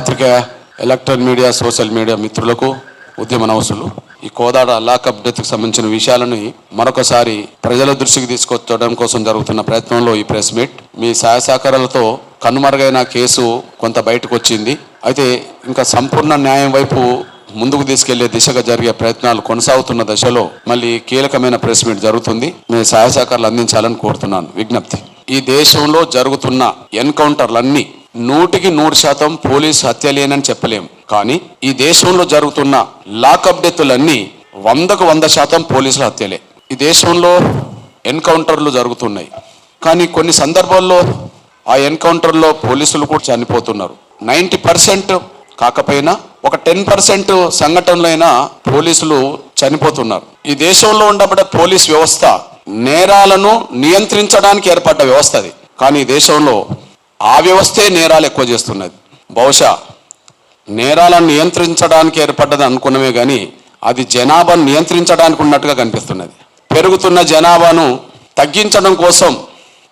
పాత్రికేయ electronic media social media మిత్రులకు ఉద్యమ నవసులు ఈ కోదాడ లాకప్ డెత్కు సంబంధించిన విషయాలను మరొకసారి ప్రజల దృష్టికి తీసుకొచ్చడం కోసం జరుగుతున్న ప్రయత్నంలో ఈ ప్రెస్ మీట్ మీ సహాయ సహకారాలతో కనుమరుగైన కేసు కొంత బయటకు వచ్చింది. అయితే ఇంకా సంపూర్ణ న్యాయం వైపు ముందుకు తీసుకెళ్లే దిశగా జరిగే ప్రయత్నాలు కొనసాగుతున్న దశలో మళ్ళీ కీలకమైన ప్రెస్ మీట్ జరుగుతుంది. మీ సహాయ సహకారాలు అందించాలని కోరుతున్నాను. విజ్ఞప్తి, ఈ దేశంలో జరుగుతున్న ఎన్కౌంటర్లన్నీ 100% పోలీసు హత్యలేనని చెప్పలేము. కానీ ఈ దేశంలో జరుగుతున్న లాకప్ డెత్తులన్నీ 100% పోలీసుల హత్యలే. ఈ దేశంలో ఎన్కౌంటర్లు జరుగుతున్నాయి, కానీ కొన్ని సందర్భాల్లో ఆ ఎన్కౌంటర్లో పోలీసులు కూడా చనిపోతున్నారు. 90% కాకపోయినా ఒక 10% సంఘటనలైనా పోలీసులు చనిపోతున్నారు. ఈ దేశంలో ఉండబడే పోలీస్ వ్యవస్థ నేరాలను నియంత్రించడానికి ఏర్పడ్డ వ్యవస్థ అది. కానీ ఈ దేశంలో ఆ వ్యవస్థే నేరాలు ఎక్కువ చేస్తున్నది. బహుశా నేరాలను నియంత్రించడానికి ఏర్పడ్డది అనుకున్నమే కానీ అది జనాభాను నియంత్రించడానికి ఉన్నట్టుగా కనిపిస్తున్నది. పెరుగుతున్న జనాభాను తగ్గించడం కోసం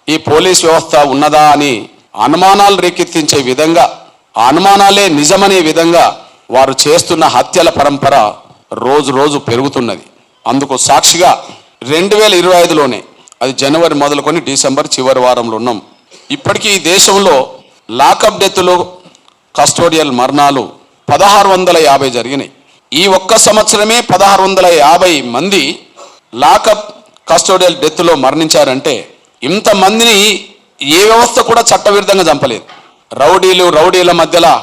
ఈ పోలీస్ వ్యవస్థ ఉన్నదా అని అనుమానాలు రేకెత్తించే విధంగా, ఆ అనుమానాలే నిజమనే విధంగా వారు చేస్తున్న హత్యల పరంపర రోజు రోజు పెరుగుతున్నది. అందుకు సాక్షిగా 2025లోనే, అది జనవరి మొదలుకొని డిసెంబర్ చివరి వారంలో ఉన్నాం. ఇప్పటికీ ఈ దేశంలో లాకప్ డెత్తులు, కస్టోడియల్ మరణాలు 1650 జరిగినాయి. ఈ ఒక్క సంవత్సరమే 1650 మంది లాకప్ కస్టోడియల్ డెత్తులో మరణించారంటే ఇంతమందిని ఏ వ్యవస్థ కూడా చట్టవిరుద్ధంగా చంపలేదు. రౌడీల మధ్యలో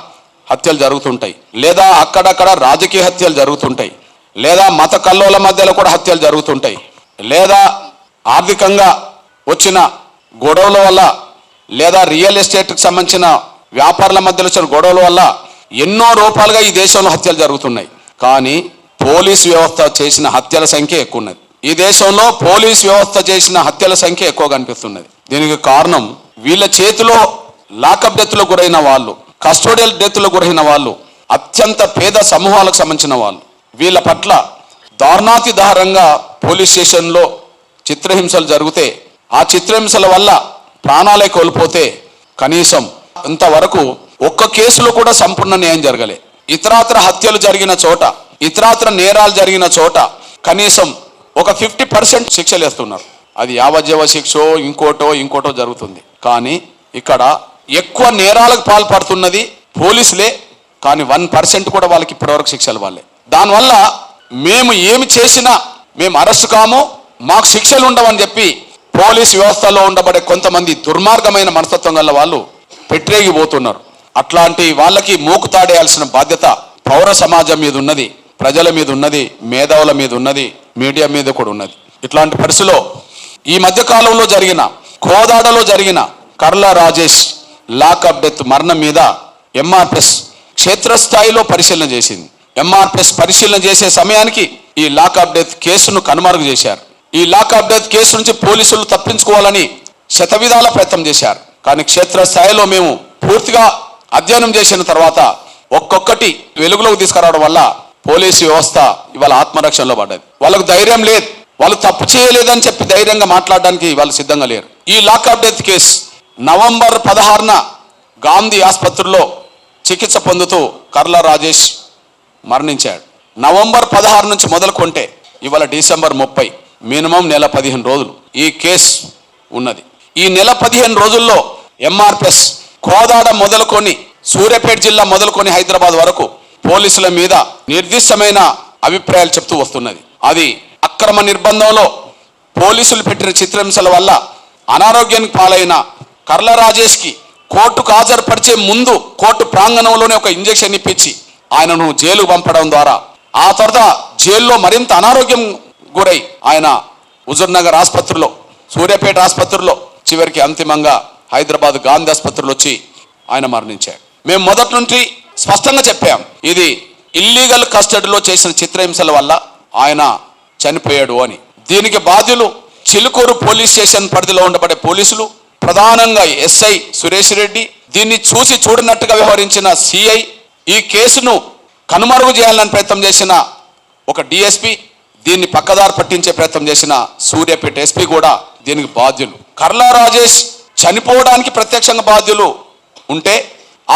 హత్యలు జరుగుతుంటాయి, లేదా అక్కడక్కడ రాజకీయ హత్యలు జరుగుతుంటాయి, లేదా మత కల్లోల మధ్యలో కూడా హత్యలు జరుగుతుంటాయి, లేదా ఆర్థికంగా వచ్చిన గొడవల వల్ల, లేదా రియల్ ఎస్టేట్కి సంబంధించిన వ్యాపారుల మధ్యలో వచ్చిన గొడవల వల్ల ఎన్నో రూపాలుగా ఈ దేశంలో హత్యలు జరుగుతున్నాయి. కానీ పోలీస్ వ్యవస్థ చేసిన హత్యల సంఖ్య ఎక్కువ ఉన్నది. ఈ దేశంలో పోలీస్ వ్యవస్థ చేసిన హత్యల సంఖ్య ఎక్కువ కనిపిస్తున్నది. దీనికి కారణం వీళ్ళ చేతిలో లాకప్ డెత్తులో గురైన వాళ్ళు, కస్టోడియల్ డెత్తులో గురైన వాళ్ళు అత్యంత పేద సమూహాలకు సంబంధించిన వాళ్ళు. వీళ్ళ పట్ల దారుణాతి దారుణంగా పోలీస్ స్టేషన్లో చిత్రహింసలు జరిగితే, ఆ చిత్రహింసల వల్ల ప్రాణాలే కోల్పోతే కనీసం ఇంతవరకు ఒక్క కేసులో కూడా సంపూర్ణ న్యాయం జరగలే. ఇతరాత్ర హత్యలు జరిగిన చోట, ఇతరాత్ర నేరాలు జరిగిన చోట కనీసం ఒక 50% శిక్షలు వేస్తున్నారు. అది యావజ్జీవ శిక్షో ఇంకోటో జరుగుతుంది. కానీ ఇక్కడ ఎక్కువ నేరాలకు పాల్పడుతున్నది పోలీసులే, కానీ 1% కూడా వాళ్ళకి ఇప్పటివరకు శిక్షలు వాళ్ళే. దానివల్ల మేము ఏమి చేసినా మేము అరెస్ట్ కాము, మాకు శిక్షలు ఉండవని చెప్పి పోలీస్ వ్యవస్థలో ఉండబడే కొంతమంది దుర్మార్గమైన మనస్తత్వం గల వాళ్ళు పెట్టేగిపోతున్నారు. అట్లాంటి వాళ్ళకి మూకుతాడేయాల్సిన బాధ్యత పౌర సమాజం మీద ఉన్నది, ప్రజల మీద ఉన్నది, మేధావుల మీద ఉన్నది, మీడియా మీద కూడా ఉన్నది. ఇట్లాంటి పరిస్థితిలో ఈ మధ్య కాలంలో జరిగిన కోదాడలో జరిగిన కర్ల రాజేష్ లాకప్ డెత్ మరణం మీద ఎంఆర్పిఎస్ క్షేత్రస్థాయిలో పరిశీలన చేసింది. ఎంఆర్పిఎస్ పరిశీలన చేసే సమయానికి ఈ లాకప్ డెత్ కేసును కనుమరుగు చేశారు. ఈ లాకప్ డెత్ కేసు నుంచి పోలీసులు తప్పించుకోవాలని శతవిధాల ప్రయత్నం చేశారు. కానీ క్షేత్రస్థాయిలో మేము పూర్తిగా అధ్యయనం చేసిన తర్వాత ఒక్కొక్కటి వెలుగులోకి తీసుకురావడం వల్ల పోలీసు వ్యవస్థ ఇవాళ ఆత్మరక్షణలో పడ్డది. వాళ్ళకు ధైర్యం లేదు, వాళ్ళు తప్పు చేయలేదని చెప్పి ధైర్యంగా మాట్లాడడానికి వాళ్ళు సిద్ధంగా లేరు. ఈ లాకప్ డెత్ కేసు నవంబర్ 16న గాంధీ ఆసుపత్రిలో చికిత్స పొందుతూ కర్ల రాజేష్ మరణించాడు. నవంబర్ 16 నుంచి మొదలుకొంటే ఇవాళ డిసెంబర్ 30, మినిమం నెల 15 రోజులు ఈ కేసు ఉన్నది. ఈ నెల 15 రోజుల్లో ఎంఆర్పిఎస్ కోదాడ మొదలుకొని సూర్యాపేట జిల్లా మొదలుకొని హైదరాబాద్ వరకు పోలీసుల మీద నిర్దిష్టమైన అభిప్రాయాలు చెప్తూ వస్తున్నది. అది అక్రమ నిర్బంధంలో పోలీసులు పెట్టిన చిత్రహింసల వల్ల అనారోగ్యానికి పాలైన కర్ల రాజేష్కి కోర్టుకు హాజరుపరిచే ముందు కోర్టు ప్రాంగణంలోనే ఒక ఇంజెక్షన్ ఇప్పించి ఆయనను జైలుకు పంపడం ద్వారా, ఆ తర్వాత జైల్లో మరింత అనారోగ్యం గురై ఆయన హుజూర్నగర్ ఆసుపత్రిలో, సూర్యాపేట ఆసుపత్రిలో, చివరికి అంతిమంగా హైదరాబాద్ గాంధీ ఆసుపత్రిలో వచ్చి ఆయన మరణించాడు. మేము మొదటి నుండి స్పష్టంగా చెప్పాం, ఇది ఇల్లీగల్ కస్టడీలో చేసిన చిత్రహింసల వల్ల ఆయన చనిపోయాడు అని. దీనికి బాధ్యులు చిలుకూరు పోలీస్ స్టేషన్ పరిధిలో ఉండబడే పోలీసులు, ప్రధానంగా ఎస్ఐ సురేష్ రెడ్డి, దీన్ని చూసి చూడనట్టుగా వ్యవహరించిన సిఐ, ఈ కేసును కనుమరుగు చేయాలని ప్రయత్నం చేసిన ఒక డిఎస్పి, దీన్ని పక్కదారి పట్టించే ప్రయత్నం చేసిన సూర్యాపేట ఎస్పీ కూడా దీనికి బాధ్యులు. కర్ల రాజేష్ చనిపోవడానికి ప్రత్యక్షంగా బాధ్యులు ఉంటే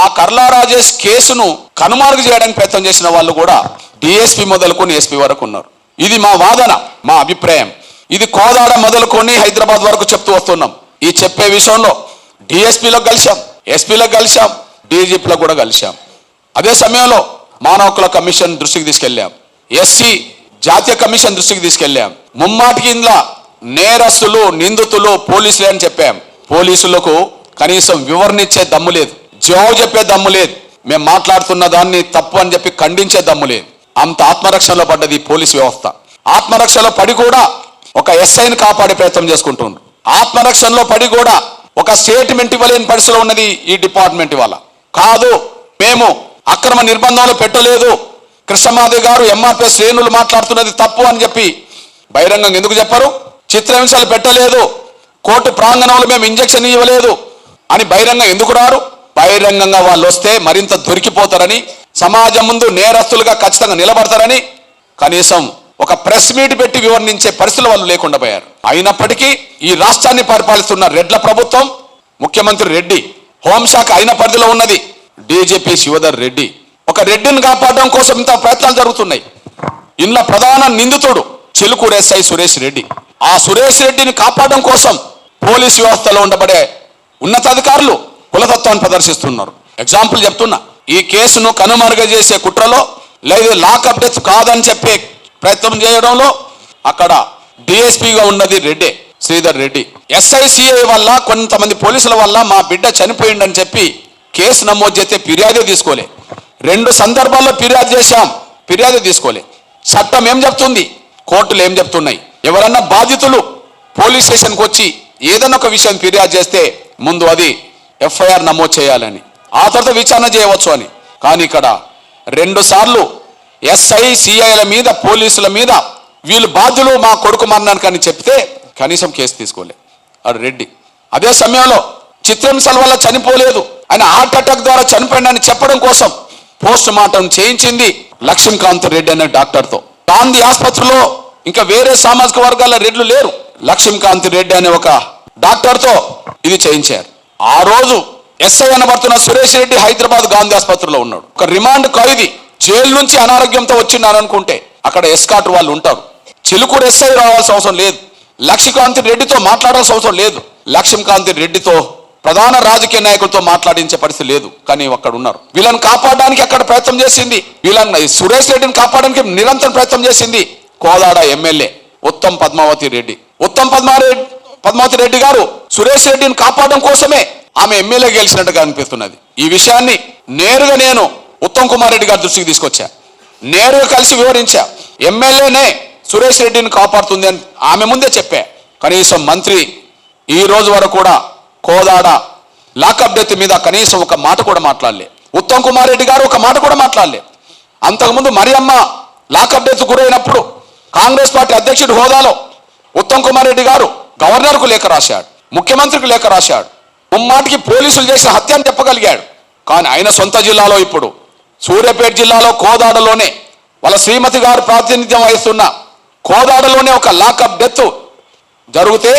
ఆ కర్లా రాజేష్ కేసును కనుమరుగు చేయడానికి ప్రయత్నం చేసిన వాళ్ళు కూడా డిఎస్పీ మొదలుకొని ఎస్పీ వరకు ఉన్నారు. ఇది మా వాదన, మా అభిప్రాయం. ఇది కోదాడ మొదలుకొని హైదరాబాద్ వరకు చెప్తూ వస్తున్నాం. ఈ చెప్పే విషయంలో డిఎస్పీలకు కలిశాం, ఎస్పీలకు కలిశాం, డీజీపీలకు కూడా కలిశాం. అదే సమయంలో మానవ హక్కుల కమిషన్ దృష్టికి తీసుకెళ్ళాం, ఎస్సీ జాతీయ కమిషన్ దృష్టికి తీసుకెళ్ళాం. ముమ్మాటికి ఇందులో నేరస్తులు, నిందితులు పోలీసులే అని చెప్పాం. పోలీసులకు కనీసం వివరణ ఇచ్చే దమ్ము లేదు, జవాబు చెప్పే దమ్ము లేదు, మేము మాట్లాడుతున్న దాన్ని తప్పు అని చెప్పి ఖండించే దమ్ము లేదు. అంత ఆత్మరక్షణలో పడ్డది పోలీస్ వ్యవస్థ. ఆత్మరక్షణలో పడి కూడా ఒక ఎస్ఐని కాపాడే ప్రయత్నం చేసుకుంటున్నారు. ఆత్మరక్షణలో పడి కూడా ఒక స్టేట్మెంట్ ఇవ్వలేని పరిస్థితిలో ఉన్నది ఈ డిపార్ట్మెంట్ వల్ల. కాదు, మేము అక్రమ నిర్బంధాలు పెట్టలేదు, కృష్ణమాదేవి గారు ఎంఆర్పీఎస్ శ్రేణులు మాట్లాడుతున్నది తప్పు అని చెప్పి బహిరంగంగా ఎందుకు చెప్పరు? చిత్రహింసలు పెట్టలేదు, కోర్టు ప్రాంగణంలో మేము ఇంజక్షన్ ఇవ్వలేదు అని బహిరంగంగా ఎందుకు రారు? బహిరంగంగా వాళ్ళు వస్తే మరింత దొరికిపోతారని, సమాజం ముందు నేరస్తులుగా ఖచ్చితంగా నిలబడతారని కనీసం ఒక ప్రెస్ మీట్ పెట్టి వివరించే పరిస్థితులు వాళ్ళు లేకుండా పోయారు. అయినప్పటికీ ఈ రాష్ట్రాన్ని పరిపాలిస్తున్న రెడ్ల ప్రభుత్వం, ముఖ్యమంత్రి రెడ్డి, హోంశాఖ అయిన పరిధిలో ఉన్నది డీజీపీ శివధర్ రెడ్డి. ఒక రెడ్డిని కాపాడడం కోసం ఇంత ప్రయత్నాలు జరుగుతున్నాయి. ఇందులో ప్రధాన నిందితుడు చిలుకూరు ఎస్ఐ సురేష్ రెడ్డి. ఆ సురేష్ రెడ్డిని కాపాడడం కోసం పోలీసు వ్యవస్థలో ఉండబడే ఉన్నతాధికారులు కులతత్వాన్ని ప్రదర్శిస్తున్నారు. ఎగ్జాంపుల్ చెప్తున్నా, ఈ కేసును కనుమరుగు చేసే కుట్రలో లేదు లాకప్ డెత్ కాదని చెప్పే ప్రయత్నం చేయడంలో అక్కడ డిఎస్పీగా ఉన్నది రెడ్డి, శ్రీధర్ రెడ్డి. ఎస్ఐసిఐ వల్ల కొంతమంది పోలీసుల వల్ల మా బిడ్డ చనిపోయిందని చెప్పి కేసు నమోదు చేస్తే ఫిర్యాదే తీసుకోలే. 2 సందర్భాల్లో ఫిర్యాదు చేశాం, ఫిర్యాదే తీసుకోలే. చట్టం ఏం చెప్తుంది, కోర్టులు ఏం చెప్తున్నాయి? ఎవరన్నా బాధితులు పోలీస్ స్టేషన్కి వచ్చి ఏదైనా ఒక విషయం ఫిర్యాదు చేస్తే ముందు అది ఎఫ్ఐఆర్ నమోదు చేయాలని, ఆ తర్వాత విచారణ చేయవచ్చు అని. కానీ ఇక్కడ 2 సార్లు ఎస్ఐ సిఐల మీద, పోలీసుల మీద వీళ్ళు బాధ్యులు మా కొడుకు మరణానికి అని చెప్తే కనీసం కేసు తీసుకోలే అది రెడ్డి. అదే సమయంలో చిత్రహింసల వల్ల చనిపోలేదు, ఆయన హార్ట్ అటాక్ ద్వారా చనిపోయిందని చెప్పడం కోసం పోస్ట్ మార్టం చేయించింది లక్ష్మీకాంత్ రెడ్డి అనే డాక్టర్తో. గాంధీ ఆసుపత్రిలో ఇంకా వేరే సామాజిక వర్గాల రెడ్లు లేరు, లక్ష్మీకాంత్ రెడ్డి అనే ఒక డాక్టర్తో ఇది చేయించారు. ఆ రోజు ఎస్ఐ అనబడుతున్న సురేష్ రెడ్డి హైదరాబాద్ గాంధీ ఆసుపత్రిలో ఉన్నాడు. ఒక రిమాండ్ ఖైదీ జైలు నుంచి అనారోగ్యంతో వచ్చినారు అనుకుంటే అక్కడ ఎస్కాట్ వాళ్ళు ఉంటారు. చిలుకూరు ఎస్ఐ రావాల్సిన అవసరం లేదు, లక్ష్మీకాంత్ రెడ్డితో మాట్లాడాల్సిన అవసరం లేదు, లక్ష్మీకాంత్ రెడ్డితో ప్రధాన రాజకీయ నాయకులతో మాట్లాడించే పరిస్థితి లేదు. కానీ అక్కడ ఉన్నారు. వీళ్ళని కాపాడడానికి అక్కడ ప్రయత్నం చేసింది, వీళ్ళని సురేష్ రెడ్డిని కాపాడడానికి నిరంతరం ప్రయత్నం చేసింది కోదాడ ఎమ్మెల్యే ఉత్తమ్ పద్మావతి రెడ్డి. ఉత్తమ్ పద్మావతి రెడ్డి గారు సురేష్ రెడ్డిని కాపాడడం కోసమే ఆమె ఎమ్మెల్యే గెలిచినట్టుగా అనిపిస్తున్నది. ఈ విషయాన్ని నేరుగా నేను ఉత్తమ్ కుమార్ రెడ్డి గారి దృష్టికి తీసుకొచ్చా, నేరుగా కలిసి వివరించా. ఎమ్మెల్యేనే సురేష్ రెడ్డిని కాపాడుతుంది అని ఆమె ముందే చెప్పా. కనీసం మంత్రి ఈ రోజు వరకు కూడా కోదాడ లాకప్ డెత్ మీద కనీసం ఒక మాట కూడా మాట్లాడలే. ఉత్తమ్ కుమార్ రెడ్డి గారు ఒక మాట కూడా మాట్లాడలే. అంతకుముందు మరియమ్మ లాకప్ డెత్ గురైనప్పుడు కాంగ్రెస్ పార్టీ అధ్యక్షుడి హోదాలో ఉత్తమ్ కుమార్ రెడ్డి గారు గవర్నర్కు లేఖ రాశాడు, ముఖ్యమంత్రికి లేఖ రాశాడు, ముమ్మాటికి పోలీసులు చేసిన హత్య అని చెప్పగలిగాడు. కానీ ఆయన సొంత జిల్లాలో, ఇప్పుడు సూర్యాపేట జిల్లాలో కోదాడలోనే వాళ్ళ శ్రీమతి గారు ప్రాతినిధ్యం వహిస్తున్న కోదాడలోనే ఒక లాకప్ డెత్ జరిగితే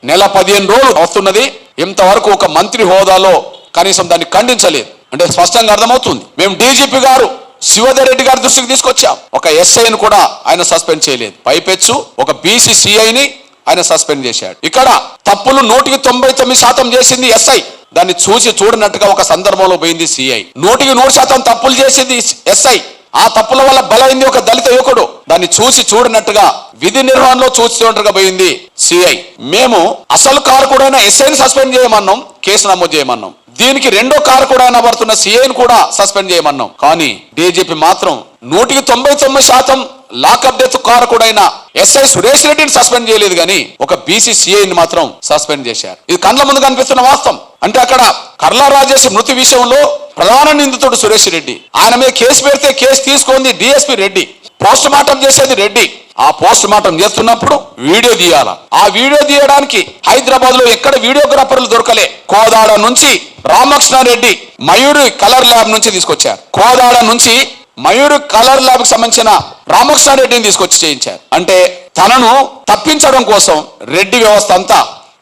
నెల 15 రోజులు వస్తున్నది. ఇంతవరకు ఒక మంత్రి హోదాలో కనీసం దాన్ని ఖండించలేదు. అంటే స్పష్టంగా అర్థమవుతుంది. మేము డీజీపీ గారు శివధర్ రెడ్డి గారి దృష్టికి తీసుకొచ్చాం, ఒక ఎస్ఐని కూడా ఆయన సస్పెండ్ చేయలేదు. పైపెచ్చు ఒక బీసీసీఐని ఆయన సస్పెండ్ చేశాడు. ఇక్కడ తప్పులు 99% చేసింది ఎస్ఐ, దాన్ని చూసి చూడనట్టుగా ఒక సందర్భంలో పోయింది సిఐ. 100% తప్పులు చేసింది ఎస్ఐ, ఆ తప్పుల వల్ల బలైంది ఒక దళిత యువకుడు, దాన్ని చూసి చూడనట్టుగా విధి నిర్వహణలో చూసినట్టుగా పోయింది సిఐ. మేము అసలు కారకుడైన ఎస్ఐని సస్పెండ్ చేయమన్నాం, కేసు నమోదు చేయమన్నాం. దీనికి రెండో కారకుడైన పడుతున్న సిఐని కూడా సస్పెండ్ చేయమన్నాం. కానీ డీజీపీ మాత్రం 99% లాకప్ డెత్ కారకుడైన ఎస్ఐ సురేష్ రెడ్డిని సస్పెండ్ చేయలేదు, కానీ ఒక బీసీసీఐని మాత్రం సస్పెండ్ చేశారు. ఇది కళ్ళ ముందు కనిపిస్తున్న వాస్తవం. అంటే అక్కడ కర్లా రాజేష్ మృతి విషయంలో ప్రధాన నిందితుడు సురేష్ రెడ్డి, ఆయన మీద కేసు పెడితే కేసు తీసుకుంది డిఎస్పీ రెడ్డి, పోస్ట్ మార్టం చేసేది రెడ్డి. ఆ పోస్ట్ మార్టం చేస్తున్నప్పుడు వీడియో తీయాల. ఆ వీడియో తీయడానికి హైదరాబాద్ లో ఎక్కడ వీడియోగ్రాఫర్లు దొరకలే. కోదాడ నుంచి రామకృష్ణారెడ్డి మయూరి కలర్ ల్యాబ్ నుంచి తీసుకొచ్చారు. కోదాడ నుంచి మయూరి కలర్ ల్యాబ్ కి సంబంధించిన రామకృష్ణారెడ్డిని తీసుకొచ్చి చేయించారు. అంటే తనను తప్పించడం కోసం రెడ్డి వ్యవస్థ అంతా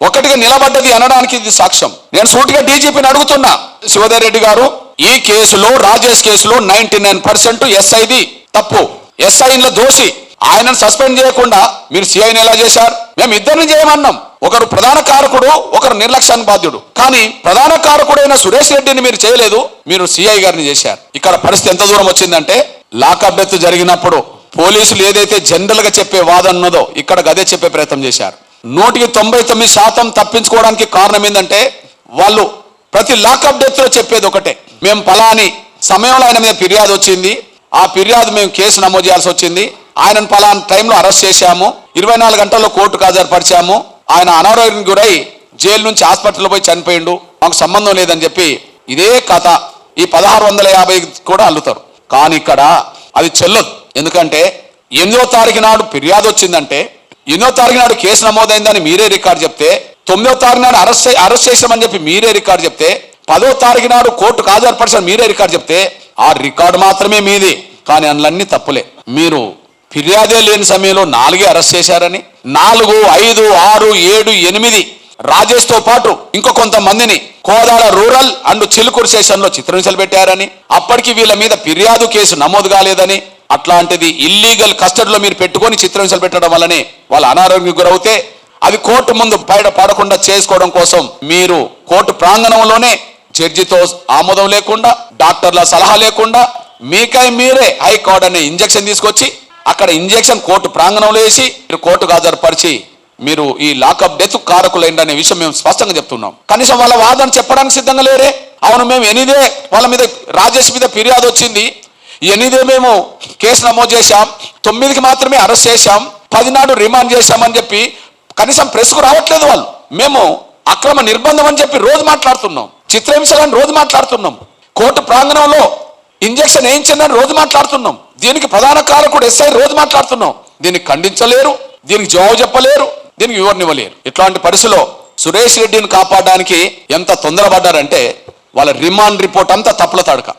ఒకటిగా నిలబడ్డది అనడానికి ఇది సాక్ష్యం. నేను సూటిగా డీజీపీని అడుగుతున్నా, శివధర్ రెడ్డి గారు ఈ కేసులో రాజేష్ కేసులో 99% ఎస్ఐది తప్పు. ఎస్ఐలో దోషి. ఆయనను సస్పెండ్ చేయకుండా మీరు సిఐని ఎలా చేశారు? మేము ఇద్దరిని చేయమన్నాం. ఒకరు ప్రధాన కారకుడు, ఒకరు నిర్లక్ష్యానికి బాధ్యుడు. కానీ ప్రధాన కారకుడైన సురేష్ రెడ్డిని మీరు చేయలేదు, మీరు సిఐ గారిని చేశారు. ఇక్కడ పరిస్థితి ఎంత దూరం వచ్చిందంటే లాకప్ డెత్ జరిగినప్పుడు పోలీసులు ఏదైతే జనరల్ గా చెప్పే వాదన ఉన్నదో ఇక్కడ గదే చెప్పే ప్రయత్నం చేశారు. 99% తప్పించుకోవడానికి కారణం ఏంటంటే వాళ్ళు ప్రతి లాకప్ డెత్ లో చెప్పేది ఒకటే, మేము పలాని సమయంలో ఆయన మీద ఫిర్యాదు వచ్చింది, ఆ ఫిర్యాదు మేము కేసు నమోదు చేయాల్సి వచ్చింది, ఆయనను పలానా టైంలో అరెస్ట్ చేశాము, 24 గంటల్లో కోర్టుకు హాజరుపరిచాము, ఆయన అనారోగ్యానికి గురై జైలు నుంచి హాస్పిటల్లో పోయి చనిపోయిండు, మాకు సంబంధం లేదని చెప్పి ఇదే కథ ఈ 1650 కూడా అల్లుతారు. కానీ ఇక్కడ అది చెల్లదు. ఎందుకంటే 8వ తారీఖు నాడు ఫిర్యాదు వచ్చిందంటే 8వ తారీఖు నాడు కేసు నమోదైందని మీరే రికార్డు చెప్తే, 9వ తారీఖు నాడు అరెస్ట్ చేశామని చెప్పి మీరే రికార్డు చెప్తే, 10వ తారీఖు నాడు కోర్టుకు హాజరుపరిచామని మీరే రికార్డు చెప్తే ఆ రికార్డు మాత్రమే మీది. కానీ అందులన్నీ తప్పులే. మీరు ఫిర్యాదే లేని సమయంలో 4 అరెస్ట్ చేశారని, 4, 5, 6, 7, 8 రాజేష్ తో పాటు ఇంకో కొంతమందిని Kodad rural and Chilukuru station లో చిత్రహింసలు పెట్టారని, అప్పటికి వీళ్ళ మీద ఫిర్యాదు కేసు నమోదు కాలేదని, అట్లాంటిది ఇల్లీగల్ కస్టడీలో మీరు పెట్టుకొని చిత్రహింసలు పెట్టడం వల్లనే వాళ్ళ అనారోగ్యానికి గురవుతే అది కోర్టు ముందు బయట పడకుండా చేసుకోవడం కోసం మీరు కోర్టు ప్రాంగణంలోనే జడ్జితో ఆమోదం లేకుండా, డాక్టర్ల సలహా లేకుండా మీకై మీరే హైకోర్టు అనే ఇంజెక్షన్ తీసుకొచ్చి అక్కడ ఇంజెక్షన్ కోర్టు ప్రాంగణంలో వేసి మీరు కోర్టుకు హాజరుపరిచి మీరు ఈ లాకప్ డెత్ కారకులైందనే విషయం మేము స్పష్టంగా చెప్తున్నాం. కనీసం వాళ్ళ వాదన చెప్పడానికి సిద్ధంగా లేరే. అవును, మేము 8 వాళ్ళ మీద రాజేష్ మీద ఫిర్యాదు వచ్చింది, 8 మేము కేసు నమోదు చేశాం, 9కి మాత్రమే అరెస్ట్ చేశాం, 10 నాడు రిమాండ్ చేశామని చెప్పి కనీసం ప్రెస్కు రావట్లేదు వాళ్ళు. మేము అక్రమ నిర్బంధం అని చెప్పి రోజు మాట్లాడుతున్నాం, చిత్రహింసలని రోజు మాట్లాడుతున్నాం, కోర్టు ప్రాంగణంలో ఇంజెక్షన్ వేయించిందని రోజు మాట్లాడుతున్నాం, దీనికి ప్రధాన కారకుడు ఎస్ఐ రోజు మాట్లాడుతున్నాం. దీనికి ఖండించలేరు, దీనికి జవాబు చెప్పలేరు, దీనికి వివరణ ఇవ్వలేరు. ఇట్లాంటి పరిస్థితిలో సురేష్ రెడ్డిని కాపాడడానికి ఎంత తొందరపడ్డారంటే వాళ్ళ రిమాండ్ రిపోర్ట్ అంతా తప్పుల తడక.